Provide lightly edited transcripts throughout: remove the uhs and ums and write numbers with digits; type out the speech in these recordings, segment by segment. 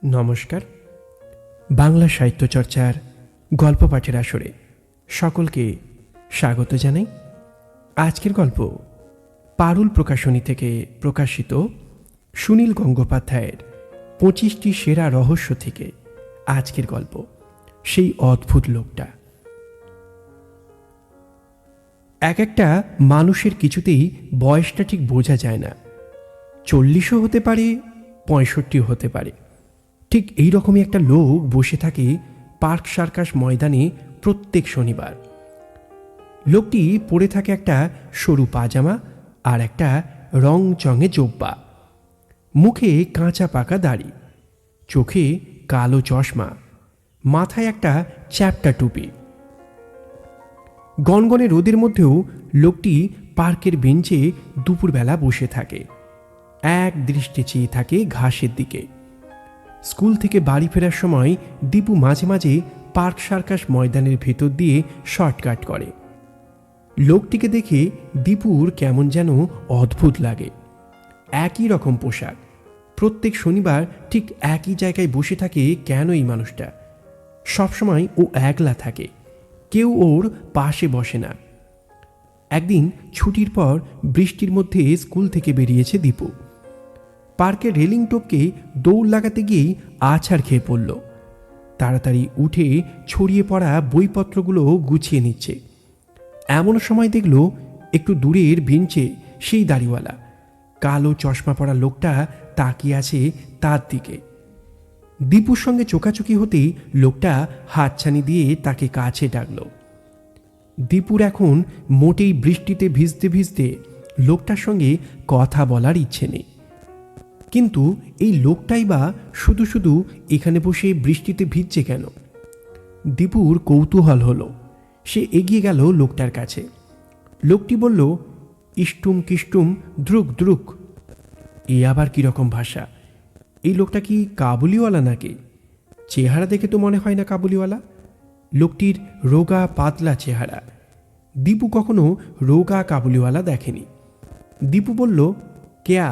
নমস্কার। বাংলা সাহিত্য চর্চার গল্প পাঠের আসরে সকলকে স্বাগত জানাই। আজকের গল্প পারুল প্রকাশনী থেকে প্রকাশিত সুনীল গঙ্গোপাধ্যায়ের 25টি সেরা রহস্য থেকে আজকের গল্প সেই অদ্ভুত লোকটা। এক একটা মানুষের কিছুতেই বয়সটা ঠিক বোঝা যায় না। 40ও হতে পারে, 65 হতে পারে। ঠিক এই রকমই একটা লোক বসে থাকে পার্ক সার্কাস ময়দানে প্রত্যেক শনিবার। লোকটি পরে থাকে একটা সরু পাজামা আর একটা রং চঙে জোব্বা, মুখে কাঁচা পাকা দাড়ি, চোখে কালো চশমা, মাথায় একটা চ্যাপ্টা টুপি। গনগনে রোদের মধ্যেও লোকটি পার্কের বেঞ্চে দুপুরবেলা বসে থাকে, এক দৃষ্টে চেয়ে থাকে ঘাসের দিকে। স্কুল থেকে বাড়ি ফেরার সময় দীপু মাঝে মাঝে পার্ক সার্কাস ময়দানের ভেতর দিয়ে শর্টকাট করে। লোকটিকে দেখে দীপুর কেমন যেন অদ্ভুত লাগে। একই রকম পোশাক, প্রত্যেক শনিবার ঠিক একই জায়গায় বসে থাকে কেন এই মানুষটা? সবসময় ও একলা থাকে, কেউ ওর পাশে বসে না। একদিন ছুটির পর বৃষ্টির মধ্যে স্কুল থেকে বেরিয়েছে দীপু। পার্কের রেলিং টপকে দৌড় লাগাতে গিয়েই আছাড় খেয়ে পড়ল। তাড়াতাড়ি উঠে ছড়িয়ে পড়া বইপত্রগুলো গুছিয়ে নিচ্ছে। এমন সময় দেখল একটু দূরের বেঞ্চে সেই দাড়িওয়ালা কালো চশমা পরা লোকটা তাকিয়ে আছে তার দিকে। দীপুর সঙ্গে চোকাচোকি হতেই লোকটা হাতছানি দিয়ে তাকে কাছে ডাকল। দীপুর এখন মোটেই বৃষ্টিতে ভিজতে ভিজতে লোকটার সঙ্গে কথা বলার ইচ্ছে নেই। কিন্তু এই লোকটাই বা শুধু শুধু এখানে বসে বৃষ্টিতে ভিজছে কেন? দীপুর কৌতূহল হলো। সে এগিয়ে গেল লোকটার কাছে। লোকটি বলল, ইষ্টুম কিষ্টুম দ্রুক দ্রুক। এ আবার কীরকম ভাষা? এই লোকটা কি কাবুলিওয়ালা নাকি? চেহারা দেখে তো মনে হয় না কাবুলিওয়ালা। লোকটির রোগা পাতলা চেহারা। দীপু কখনো রোগা কাবুলিওয়ালা দেখেনি। দীপু বলল, কেয়া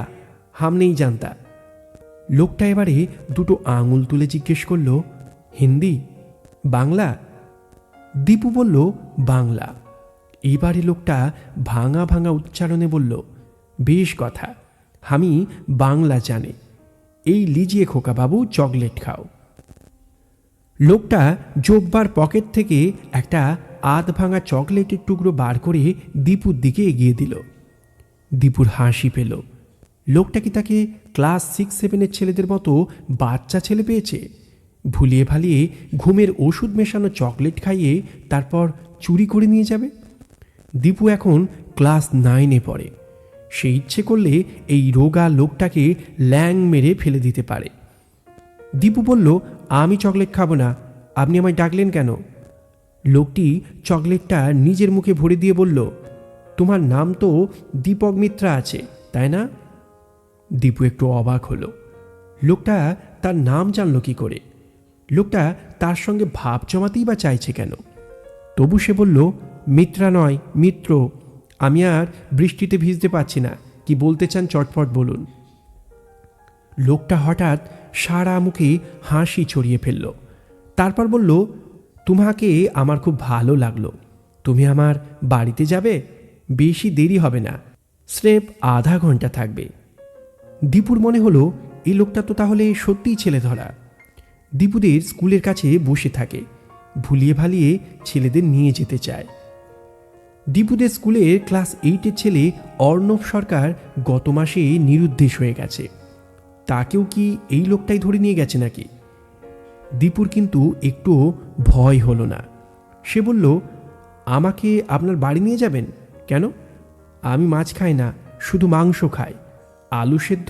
হাম নেই জানতা। লোকটা এবারে দুটো আঙুল তুলে জিজ্ঞেস করল, হিন্দি? বাংলা? দীপু বলল, বাংলা। এবারে লোকটা ভাঙা ভাঙা উচ্চারণে বলল, বেশ কথা, আমি বাংলা জানে। এই লিজিয়ে খোকা বাবু চকলেট খাও। লোকটা জোব্বার পকেট থেকে একটা আধ ভাঙা চকলেটের টুকরো বার করে দীপুর দিকে এগিয়ে দিল। দীপুর হাসি পেল। লোকটা কি তাকে ক্লাস 6-7 ছেলেদের মতো বাচ্চা ছেলে পেয়েছে? ভুলিয়ে ভালিয়ে ঘুমের ওষুধ মেশানো চকলেট খাইয়ে তারপর চুরি করে নিয়ে যাবে? দীপু এখন ক্লাস 9-এ পড়ে। সে ইচ্ছে করলে এই রোগা লোকটাকে ল্যাং মেরে ফেলে দিতে পারে। দীপু বলল, আমি চকলেট খাবো না, আপনি আমায় ডাকলেন কেন? লোকটি চকলেটটা নিজের মুখে ভরে দিয়ে বলল, তোমার নাম তো দীপক মিত্রা আছে, তাই না? দীপু একটু অবাক হলো। লোকটা তার নাম জানল কি করে? লোকটা তার সঙ্গে ভাব জমাতেই বা চাইছে কেন? তবু সে বলল, মিত্রা নয়, মিত্র। আমি আর বৃষ্টিতে ভিজতে পারছি না, কি বলতে চান চটপট বলুন। লোকটা হঠাৎ সারা মুখে হাসি ছড়িয়ে ফেলল। তারপর বলল, তোমাকে আমার খুব ভালো লাগলো। তুমি আমার বাড়িতে যাবে? বেশি দেরি হবে না, স্রেফ আধা ঘন্টা থাকবে। দীপুর মনে হলো এই লোকটা তো তাহলে সত্যিই ছেলে ধরা। দীপুদের স্কুলের কাছে বসে থাকে, ভুলিয়ে ভালিয়ে ছেলেদের নিয়ে যেতে চায়। দীপুদের স্কুলের ক্লাস 8-এর ছেলে অর্ণব সরকার গত মাসে নিরুদ্দেশ হয়ে গেছে। তাকেও কি এই লোকটাই ধরে নিয়ে গেছে নাকি? দীপুর কিন্তু একটুও ভয় হলো না। সে বলল, আমাকে আপনার বাড়ি নিয়ে যাবেন কেন? আমি মাছ খাই না, শুধু মাংস খাই। আলু সেদ্ধ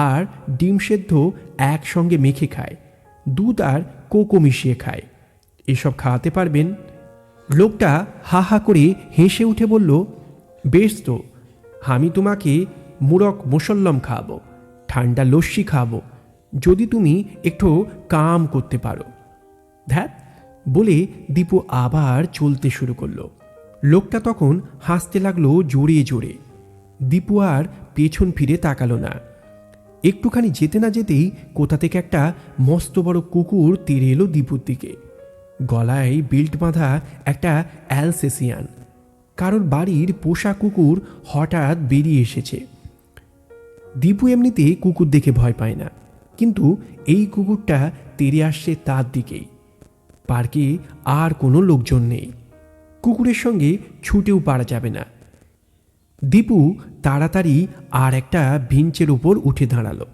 আর ডিম সেদ্ধ একসঙ্গে মেখে খায়, দুধ আর কোকো মিশিয়ে খায়। এসব খাওয়াতে পারবেন? লোকটা হা হা করে হেসে উঠে বলল, বেশ তো, আমি তোমাকে মুরক মুসল্লম খাওয়াবো, ঠান্ডা লস্যি খাওয়াবো, যদি তুমি একটু কাম করতে পারো। ধ্যাত বলে দীপু আবার চলতে শুরু করলো। লোকটা তখন হাসতে লাগলো জোরে জোরে। দীপু আর পেছন ফিরে তাকালো না। একটুখানি যেতে না যেতেই কোথা থেকে একটা মস্ত বড় কুকুর তেড়ে এলো দীপুর দিকে। গলায় বেল্ট বাঁধা একটা অ্যালসেসিয়ান। কারোর বাড়ির পোষা কুকুর হঠাৎ বেরিয়ে এসেছে। দীপু এমনিতে কুকুর দেখে ভয় পায় না, কিন্তু এই কুকুরটা তেড়ে আসছে তার দিকেই। পার্কে আর কোনো লোকজন নেই, কুকুরের সঙ্গে ছুটেও পারা যাবে না। দীপু তাড়াতাড়ি আর একটা বেঞ্চের ওপর উঠে দাঁড়ালো।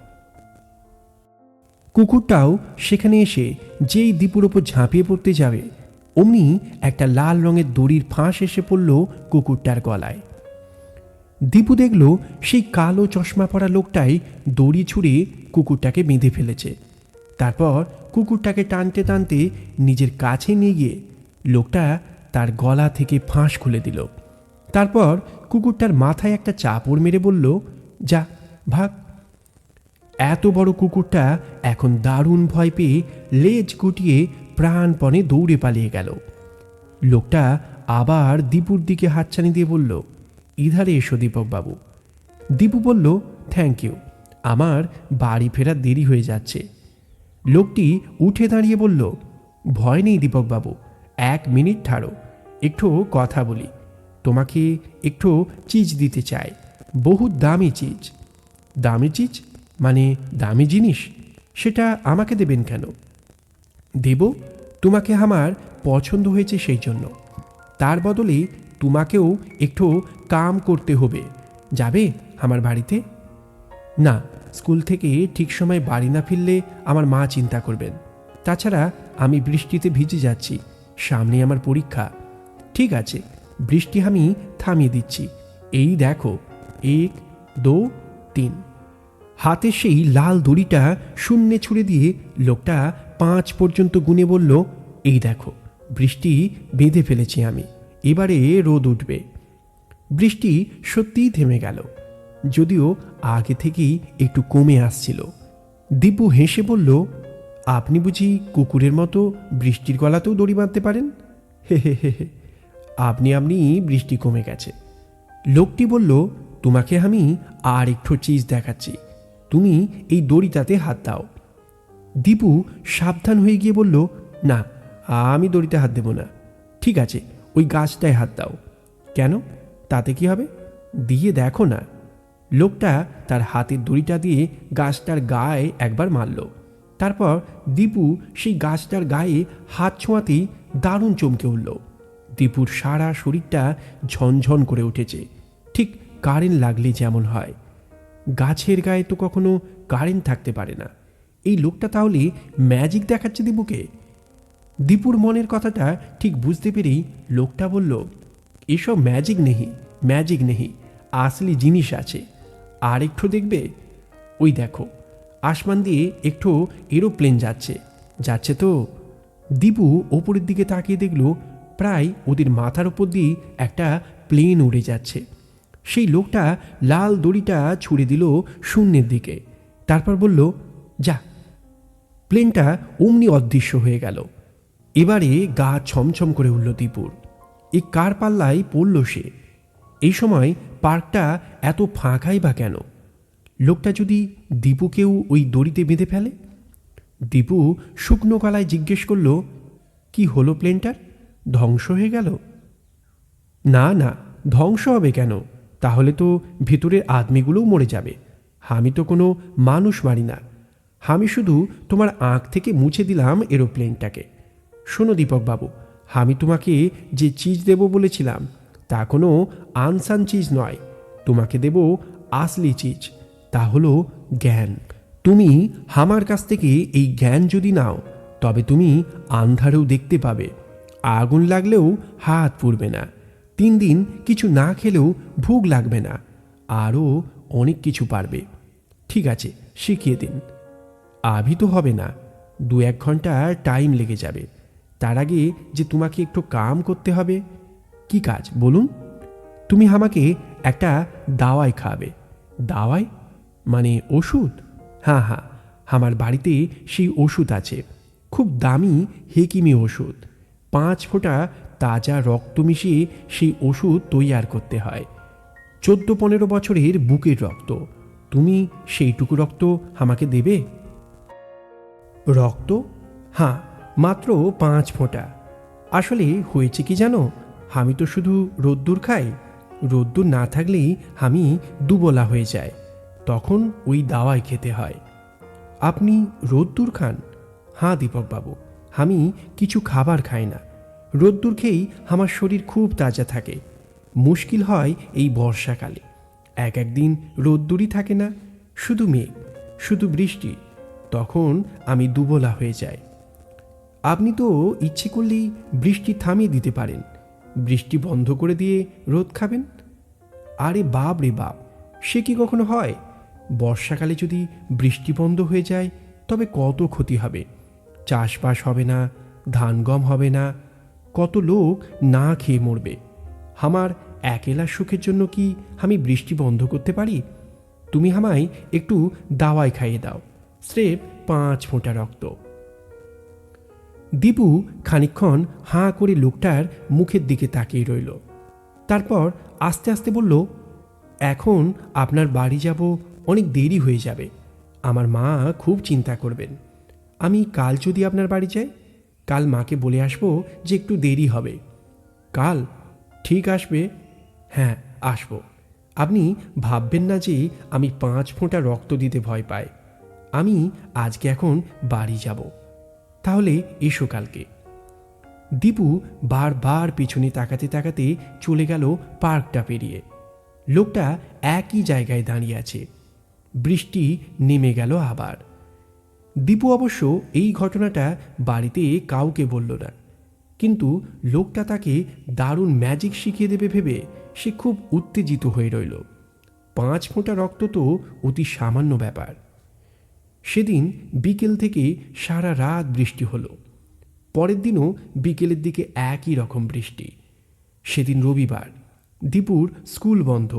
কুকুরটাও সেখানে এসে যেই দীপুর ওপর ঝাঁপিয়ে পড়তে যাবে, অমনি একটা লাল রঙের দড়ির ফাঁস এসে পড়ল কুকুরটার গলায়। দীপু দেখল সেই কালো চশমা পরা লোকটাই দড়ি ছুঁড়ে কুকুরটাকে বেঁধে ফেলেছে। তারপর কুকুরটাকে টানতে টানতে নিজের কাছে নিয়ে গিয়ে লোকটা তার গলা থেকে ফাঁস খুলে দিল। তারপর কুকুরটার মাথায় একটা চাপড় মেরে বলল, যা ভাগ। এত বড় কুকুরটা এখন দারুণ ভয় পেয়ে লেজ গুটিয়ে প্রাণপণে দৌড়ে পালিয়ে গেল। লোকটা আবার দীপুর দিকে হাতছানি দিয়ে বলল, ইধারে এসো দীপকবাবু। দীপু বলল, থ্যাংক ইউ, আমার বাড়ি ফেরার দেরি হয়ে যাচ্ছে। লোকটি উঠে দাঁড়িয়ে বলল, ভয় নেই দীপকবাবু, 1 মিনিট ঠাড়ো, একটু কথা বলি। তোমাকে একটু চিজ দিতে চাই, বহু দামি চিজ। দামি চিজ মানে দামি জিনিস? সেটা আমাকে দেবেন কেন? দেব, তোমাকে আমার পছন্দ হয়েছে সেই জন্য। তার বদলে তোমাকেও একটু কাম করতে হবে। যাবে আমার বাড়িতে? না, স্কুল থেকে ঠিক সময় বাড়ি না ফিরলে আমার মা চিন্তা করবেন। তাছাড়া আমি বৃষ্টিতে ভিজে যাচ্ছি, সামনে আমার পরীক্ষা। ঠিক আছে, বৃষ্টি আমি থামিয়ে দিচ্ছি। এই দেখো, 1, 2, 3। হাতে সেই লাল দড়িটা শূন্যে ছুড়ে দিয়ে লোকটা 5 পর্যন্ত গুনে বলল, এই দেখো, বৃষ্টি বেঁধে ফেলেছি আমি, এবারে রোদ উঠবে। বৃষ্টি সত্যিই থেমে গেল, যদিও আগে থেকেই একটু কমে আসছিল। দীপু হেসে বলল, আপনি বুঝি কুকুরের মতো বৃষ্টির গলাতেও দড়ি বাঁধতে পারেন? হে হে হে হে, আপনি বৃষ্টি কমে গেছে। লোকটি বলল, তোমাকে আমি আর একটু চিজ দেখাচ্ছি, তুমি এই দড়িটাতে হাত দাও। দীপু সাবধান হয়ে গিয়ে বলল, না, আমি দড়িতে হাত দেব না। ঠিক আছে, ওই গাছটায় হাত দাও। কেন, তাতে কি হবে? দিয়ে দেখো না। লোকটা তার হাতের দড়িটা দিয়ে গাছটার গায়ে একবার মারল। তারপর দীপু সেই গাছটার গায়ে হাত ছোঁয়াতেই দারুণ চমকে উঠল। দীপুর সারা শরীরটা ঝনঝন করে উঠেছে, ঠিক কারেন্ট লাগলে যেমন হয়। গাছের গায়ে তো কখনো কারেন্ট থাকতে পারে না। এই লোকটা তাহলে ম্যাজিক দেখাচ্ছে দীপুকে? দীপুর মনের কথাটা ঠিক বুঝতে পেরেই লোকটা বলল, এসব ম্যাজিক নেই, ম্যাজিক নেই, আসলি জিনিস আছে। আর একটু দেখবে, ওই দেখো, আসমান দিয়ে একটু এরোপ্লেন যাচ্ছে, যাচ্ছে তো। দীপু ওপরের দিকে তাকিয়ে দেখল, প্রায় ওদের মাথার ওপর দিয়ে একটা প্লেন উড়ে যাচ্ছে। সেই লোকটা লাল দড়িটা ছুড়ে দিল শূন্যের দিকে, তারপর বলল, যা। প্লেনটা অমনি অদৃশ্য হয়ে গেল। এবারে গা ছমছম করে উঠল দীপুর। এই কার পাল্লায় পড়ল সে? এই সময় পার্কটা এত ফাঁকাই বা কেন? লোকটা যদি দীপুকেও ওই দড়িতে বেঁধে ফেলে? দীপু শুকনো গলায় জিজ্ঞেস করল, কি হলো প্লেনটার? ধ্বংস হয়ে গেল? না না, ধ্বংস হবে কেন? তাহলে তো ভিতরের আদমিগুলোও মরে যাবে। আমি তো কোনো মানুষ মারি না, আমি শুধু তোমার আঁখ থেকে মুছে দিলাম এরোপ্লেনটাকে। শোনো দীপকবাবু, আমি তোমাকে যে চিজ দেব বলেছিলাম তা কোনো আনসান চিজ নয়, তোমাকে দেব আসলি চিজ, তা হলো জ্ঞান। তুমি আমার কাছ থেকে এই জ্ঞান যদি নাও, তবে তুমি আন্ধারেও দেখতে পাবে, আগুন লাগলেও হাত পুড়বে না, 3 দিন কিছু না খেলেও ভুক লাগবে না, আরও অনেক কিছু পারবে। ঠিক আছে, শিখিয়ে দিন। আভি তো হবে না, 2-1 ঘন্টা টাইম লেগে যাবে। তার আগে যে তোমাকে একটু কাম করতে হবে। কি কাজ বলুন? তুমি আমাকে একটা দাওয়াই খাবে। দাওয়াই মানে ওষুধ? হ্যাঁ হ্যাঁ, আমার বাড়িতে সেই ওষুধ আছে, খুব দামি হেকিমি ওষুধ। 5 ফোঁটা তাজা রক্ত মিশিয়ে সেই ওষুধ তৈয়ার করতে হয়। 14-15 বছরের বুকের রক্ত, তুমি সেইটুকু রক্ত আমাকে দেবে? রক্ত? হ্যাঁ, মাত্র 5 ফোঁটা। আসলে হয়েছে কি জানো, আমি তো শুধু রোদ্দুর খাই। রোদ্দুর না থাকলেই আমি দুবলা হয়ে যায়, তখন ওই দাওয়াই খেতে হয়। আপনি রোদ্দুর খান? হ্যাঁ দীপকবাবু, আমি কিছু খাবার খাই না। রোদ্দুর খেয়েই আমার শরীর খুব তাজা থাকে। মুশকিল হয় এই বর্ষাকালে, একদিন রোদ্দুরই থাকে না, শুধু মেঘ, শুধু বৃষ্টি, তখন আমি দুবলা হয়ে যাই। আপনি তো ইচ্ছে করলেই বৃষ্টি থামিয়ে দিতে পারেন, বৃষ্টি বন্ধ করে দিয়ে রোদ খাবেন। আরে বাপ রে বাপ, সে কি কখনো হয়? বর্ষাকালে যদি বৃষ্টি বন্ধ হয়ে যায় তবে কত ক্ষতি হবে। চাষবাস হবে না, ধান গম হবে না, কত লোক না খেয়ে মরবে। আমার একেলা সুখের জন্য কি আমি বৃষ্টি বন্ধ করতে পারি? তুমি আমায় একটু দাওয়াই খাইয়ে দাও, স্রেফ 5 ফোঁটা রক্ত। দীপু খানিকক্ষণ হাঁ করে লোকটার মুখের দিকে তাকিয়ে রইল। তারপর আস্তে আস্তে বলল, এখন আপনার বাড়ি যাব, অনেক দেরি হয়ে যাবে। আমার মা খুব চিন্তা করবেন। আমি কাল যদি আপনার বাড়ি যাই, কাল মাকে বলে আসবো যে একটু দেরি হবে। কাল? ঠিক আসবে? হ্যাঁ আসব। আপনি ভাববেন না যে আমি 5 ফোঁটা রক্ত দিতে ভয় পাই। আমি আজকে এখন বাড়ি যাব। তাহলে এসো কালকে। দীপু বারবার পিছনে তাকাতে তাকাতে চলে গেল পার্কটা পেরিয়ে। লোকটা একই জায়গায় দাঁড়িয়ে আছে। বৃষ্টি নেমে গেল আবার। দীপু অবশ্য এই ঘটনাটা বাড়িতে কাউকে বলল না, কিন্তু লোকটা তাকে দারুণ ম্যাজিক শিখিয়ে দেবে ভেবে সে খুব উত্তেজিত হয়ে রইল। 5 ফোঁটা রক্ত তো অতি সামান্য ব্যাপার। সেদিন বিকেল থেকে সারা রাত বৃষ্টি হলো। পরের দিনও বিকেলের দিকে একই রকম বৃষ্টি। সেদিন রবিবার, দীপুর স্কুল বন্ধ।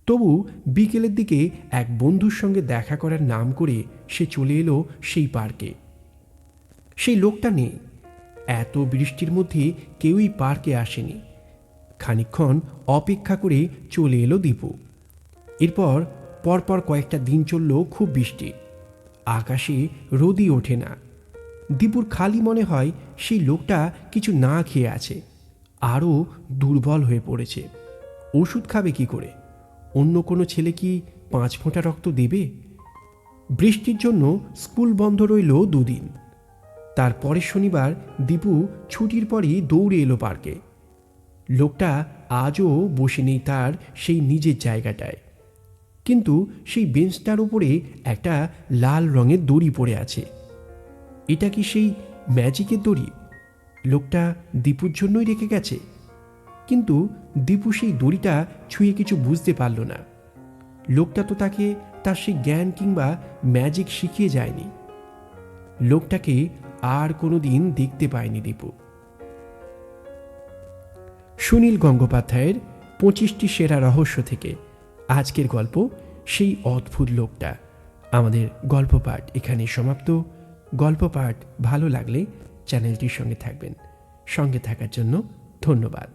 তবু বিকেলের দিকে এক বন্ধুর সঙ্গে দেখা করার নাম করে সে চলে এলো সেই পার্কে। সেই লোকটা নেই। এত বৃষ্টির মধ্যে কেউই পার্কে আসেনি। খানিকক্ষণ অপেক্ষা করে চলে এলো দীপু। এরপর পরপর কয়েকটা দিন চলল খুব বৃষ্টি। আকাশে রোদই ওঠে না। দীপুর খালি মনে হয় সেই লোকটা কিছু না খেয়ে আছে, আরও দুর্বল হয়ে পড়েছে। ওষুধ খাবে কি করে? অন্য কোনো ছেলে কি 5 ফোঁটা রক্ত দেবে? বৃষ্টির জন্য স্কুল বন্ধ রইল 2 দিন। তারপরের শনিবার দীপু ছুটির পরই দৌড়ে এলো পার্কে। লোকটা আজও বসে নেই তার সেই নিজের জায়গাটায়, কিন্তু সেই বেঞ্চটার উপরে একটা লাল রঙের দড়ি পড়ে আছে। এটা কি সেই ম্যাজিকের দড়ি? লোকটা দীপুর জন্যই রেখে গেছে। কিন্তু দীপু সেই দড়িটা ছুঁয়ে কিছু বুঝতে পারল না। লোকটা তো তাকে তার সেই জ্ঞান কিংবা ম্যাজিক শিখিয়ে যায়নি। লোকটাকে আর কোনোদিন দেখতে পায়নি দীপু। সুনীল গঙ্গোপাধ্যায়ের 25টি সেরা রহস্য থেকে আজকের গল্প সেই অদ্ভুত লোকটা। আমাদের গল্প পাঠ এখানে সমাপ্ত। গল্প পাঠ ভালো লাগলে চ্যানেলটির সঙ্গে থাকবেন। সঙ্গে থাকার জন্য ধন্যবাদ।